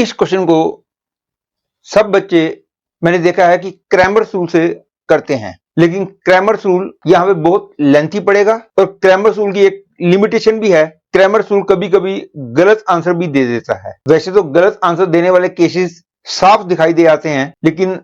इस क्वेश्चन को सब बच्चे मैंने देखा है कि क्रैमर्स रूल से करते हैं, लेकिन क्रैमर्स रूल यहाँ पे बहुत लेंथी पड़ेगा और क्रैमर्स रूल की एक लिमिटेशन भी है। क्रैमर्स रूल कभी कभी गलत आंसर भी दे देता है। वैसे तो गलत आंसर देने वाले केसेस साफ दिखाई दे आते हैं, लेकिन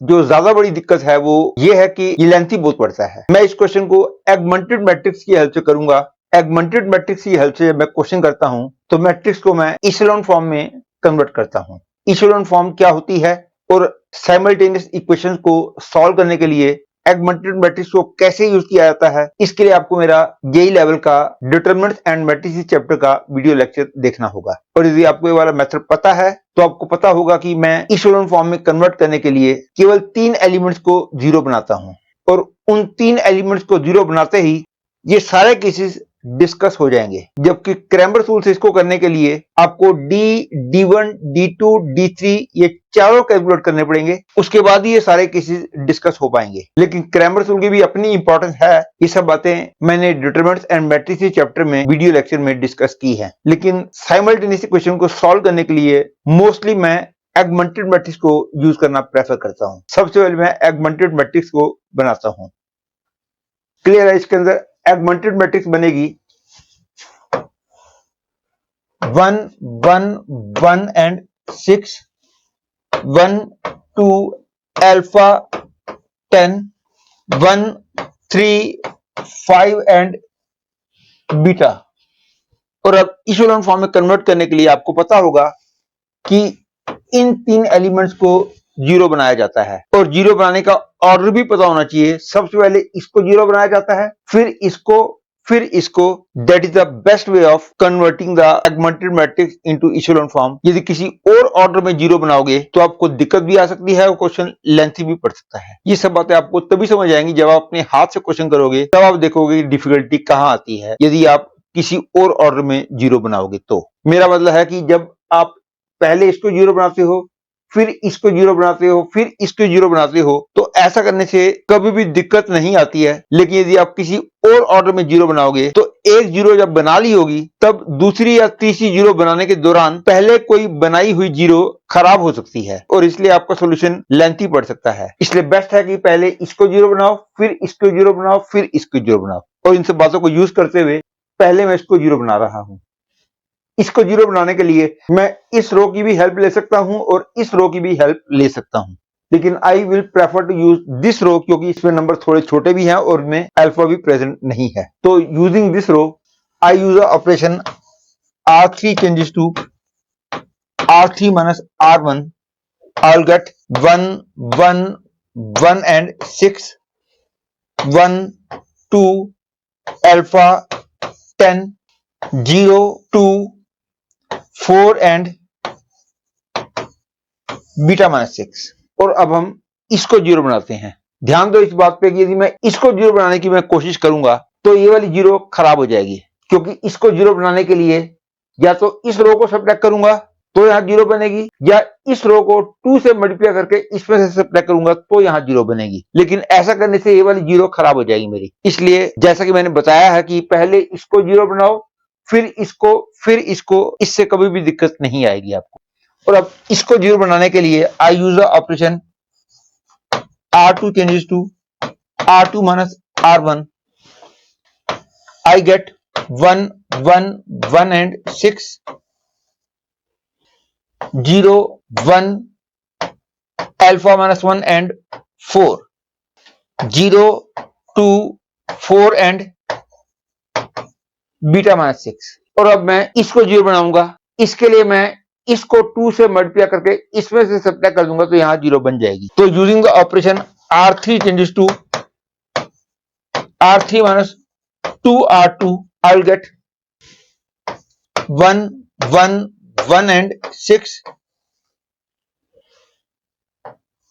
जो ज्यादा बड़ी दिक्कत है वो ये है कि ये लेंथी बहुत पड़ता है। मैं इस क्वेश्चन को एगमेंटेड मैट्रिक्स की हेल्प से करूंगा। एगमेंटेड मैट्रिक्स की हेल्प से जब मैं क्वेश्चन करता हूं तो मैट्रिक्स को मैं इचेलॉन फॉर्म में कन्वर्ट करता हूं। इचेलॉन फॉर्म क्या होती है और साइमल्टेनियस इक्वेशंस को सॉल्व करने के लिए एगमेंटेड मैट्रिक्स को कैसे यूज किया जाता है, इसके लिए आपको मेरा जेई लेवल का डिटरमिनेंट्स एंड मैट्रिसेस चैप्टर का वीडियो लेक्चर देखना होगा। और यदि आपको ये वाला मेथड पता है तो आपको पता होगा कि मैं इचेलॉन फॉर्म में कन्वर्ट करने के लिए केवल 3 एलिमेंट्स को 0 बनाता हूं और उन 3 एलिमेंट्स को 0 बनाते ही ये सारे केसेस डिस्कस हो जाएंगे। जबकि क्रैमर्स रूल से इसको करने के लिए आपको D1, D2, D3 ये चारों कैलकुलेट करने पड़ेंगे, उसके बाद ही ये सारे केसेस डिस्कस हो पाएंगे। लेकिन क्रैमर्स रूल की भी अपनी इंपॉर्टेंस है। ये सब बातें मैंने डिटरमिनेंट्स एंड मैट्रिसेस चैप्टर में वीडियो लेक्चर में डिस्कस की है। लेकिन साइमल्टेनियस इक्वेशन को सॉल्व करने के लिए मोस्टली मैं एगमेंटेड मैट्रिक्स को यूज करना प्रेफर करता हूं। सबसे पहले मैं एगमेंटेड मैट्रिक्स को बनाता हूं। क्लियर है? इसके अंदर एगमेंटेड मैट्रिक्स बनेगी 1, 1, 1 एंड 6, 1, 2 अल्फा 10, 1, 3 5 एंड बीटा। और अब इचेलॉन फॉर्म में कन्वर्ट करने के लिए आपको पता होगा कि इन 3 एलिमेंट्स को 0 बनाया जाता है और 0 बनाने का ऑर्डर भी पता होना चाहिए। सबसे पहले इसको 0 बनाया जाता है, फिर इसको, फिर इसको। That is the best way of converting the augmented matrix into echelon form. यदि किसी और ऑर्डर में 0 बनाओगे तो आपको दिक्कत भी आ सकती है और क्वेश्चन लेंथी भी पड़ सकता है। ये सब बातें आपको तभी समझ आएंगी जब आप अपने हाथ से क्वेश्चन करोगे, तब आप देखोगे डिफिकल्टी कहां आती है यदि आप किसी और ऑर्डर में 0 बनाओगे। तो मेरा मतलब है कि जब आप पहले इसको 0 बनाते हो, फिर इसको 0 बनाते हो, फिर इसको 0 बनाते हो, तो ऐसा करने से कभी भी दिक्कत नहीं आती है। लेकिन यदि आप किसी और ऑर्डर में 0 बनाओगे तो एक 0 जब बना ली होगी तब दूसरी या तीसरी 0 बनाने के दौरान पहले कोई बनाई हुई 0 खराब हो सकती है और इसलिए आपका सॉल्यूशन लेंथी पड़ सकता है। इसलिए बेस्ट है कि पहले इसको 0 बनाओ, फिर इसको 0 बनाओ, फिर इसको 0 बनाओ। और इन सब बातों को यूज करते हुए पहले मैं इसको 0 बना रहा हूं। इसको 0 बनाने के लिए मैं इस रो की भी हेल्प ले सकता हूं और इस रो की भी हेल्प ले सकता हूं, लेकिन I will prefer to use this row क्योंकि इसमें नंबर थोड़े छोटे भी हैं और में अल्फा भी प्रेजेंट नहीं है। तो using this row I use the operation R3 changes to R3 minus R1. I'll get 1, 1, 1 and 6, 1, 2 alpha 10, 0, 2 4 and beta minus 6। और अब हम इसको 0 बनाते हैं। ध्यान दो इस बात पे कि यदि मैं इसको 0 बनाने की मैं कोशिश करूंगा तो ये वाली 0 खराब हो जाएगी, क्योंकि इसको 0 बनाने के लिए या तो इस रो को सब्ट्रैक्ट करूंगा तो यहां 0 बनेगी, या इस रो को 2 से मल्टीप्लाई करके इसमें से सब्ट्रैक्ट करूंगा तो यहां 0 बनेगी। लेकिन ऐसा करने से ये वाली 0 खराब हो जाएगी मेरी। इसलिए जैसा कि मैंने बताया है कि पहले इसको 0 बनाओ, फिर इसको, फिर इसको, इससे कभी भी दिक्कत नहीं आएगी आपको। और अब इसको 0 बनाने के लिए I use the operation R2 changes to R2 minus R1. I get 1, 1, 1 and 6, 0, 1 alpha minus 1 and 4, 0, 2, 4 and beta minus 6। और अब मैं इसको 0 बनाऊंगा, इसके लिए मैं इसको 2 से मल्टीप्लाई करके इसमें से सब्ट्रैक्ट कर दूंगा तो यहां 0 बन जाएगी। तो using the operation R3 changes to R3 minus 2R2, I will get 1, 1, 1 and 6,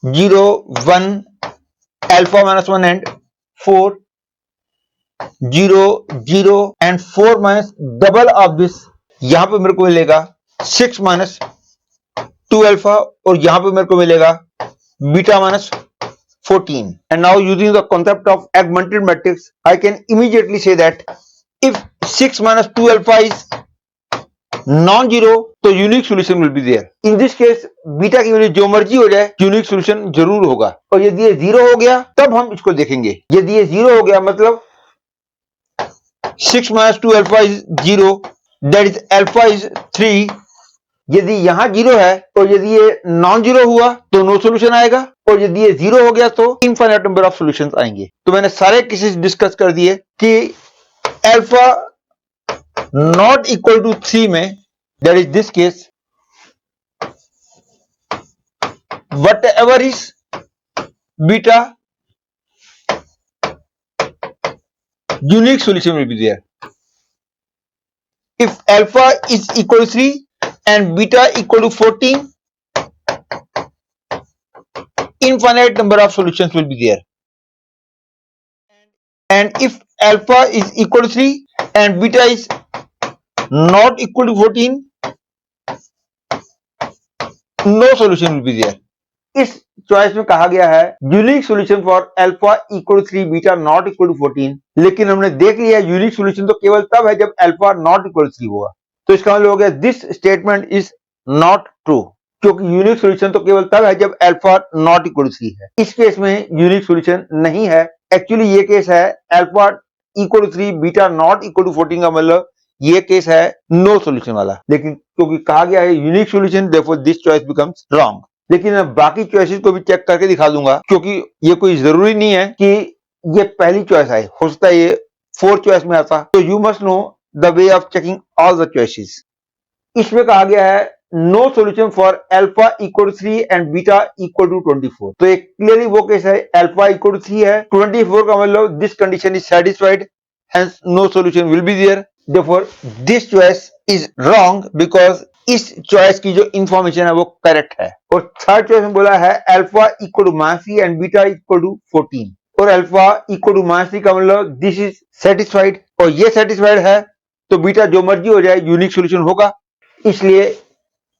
0, 1 alpha minus 1 and 4, 0, 0 and 4 minus double of this। यहां पे मेरे को मिलेगा 6 minus 2 alpha और यहां पे मेरे को मिलेगा beta minus 14। And now using the concept of augmented matrix, I can immediately say that if 6 minus 2 alpha is non zero तो unique solution will be there. In this case beta की value जो मर्जी हो जाए unique solution जरूर होगा। और यदि ये जीरो हो गया तब हम इसको देखेंगे। यदि ये जीरो हो गया मतलब 6 minus 2 alpha is 0, that is alpha is 3। यदि यहां जीरो है तो यदि ये नॉन जीरो हुआ तो नो सोल्यूशन आएगा, और यदि ये जीरो हो गया तो इनफाइनाइट नंबर ऑफ सॉल्यूशंस आएंगे। तो मैंने सारे केसेस डिस्कस कर दिए कि अल्फा नॉट इक्वल टू 3 में, that is this case, whatever is beta, unique solution will be there. If alpha is equal to 3 and beta equal to 14, infinite number of solutions will be there. And if alpha is equal to 3 and beta is not equal to 14, no solution will be there. इस choice में कहा गया है unique solution for alpha equal to 3 beta not equal to 14, लेकिन हमने देख लिया unique solution तो केवल तब है जब अल्फा नॉट इक्वल टू 3 होगा। तो इसका मतलब हो गया this statement is not true, क्योंकि यूनिक सॉल्यूशन तो केवल तब है जब अल्फा नॉट इक्वल टू 3 है। इस केस में यूनिक सॉल्यूशन नहीं है। एक्चुअली ये केस है alpha equal to 3 beta not equal to 14 का मतलब ये केस है नो सॉल्यूशन वाला, लेकिन क्योंकि कहा गया है unique solution therefore this choice becomes wrong. लेकिन मैं बाकी चॉइसेस को भी चेक करके दिखा दूंगा, क्योंकि ये कोई जरूरी नहीं है कि ये पहली चॉइस आए, हो सकता है ये फोर्थ चॉइस में आता। तो you must know the way of checking all the choices. इसमें कहा गया है no solution for alpha equal to 3 and beta equal to 24। तो एक क्लियरली वो केस है अल्फा इक्वल टू 3 है, 24 का मतलब this condition is satisfied, hence no solution will be there. Therefore this choice is wrong because इस choice की जो इंफॉर्मेशन है वो करेक्ट है। और थर्ड चॉइस में बोला है alpha equal to -3 and beta equal to 14, और अल्फा इक्वल टू -3 का मतलब दिस इज सेटिस्फाइड, और ये सेटिस्फाइड है तो बीटा जो मर्जी हो जाए यूनिक सॉल्यूशन होगा। इसलिए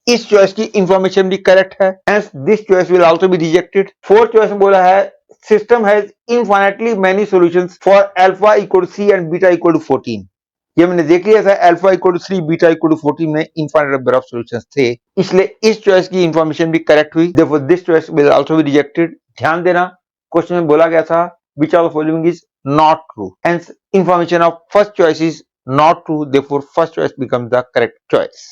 इस चॉइस की इंफॉर्मेशन भी करेक्ट है, hence this choice will also be rejected. Fourth choice में बोला है system has infinitely many solutions for alpha equal to 3 and beta equal to 14। ये मैंने देख लिया था alpha equal to 3 beta equal to 14 में इनफाइनाइट नंबर ऑफ सॉल्यूशंस थे, इसलिए इस चॉइस की इंफॉर्मेशन भी करेक्ट हुई। Therefore this choice will also be rejected. ध्यान देना क्वेश्चन में बोला गया था which of the following is not true, hence information of first choice is not true, therefore first choice becomes the correct choice.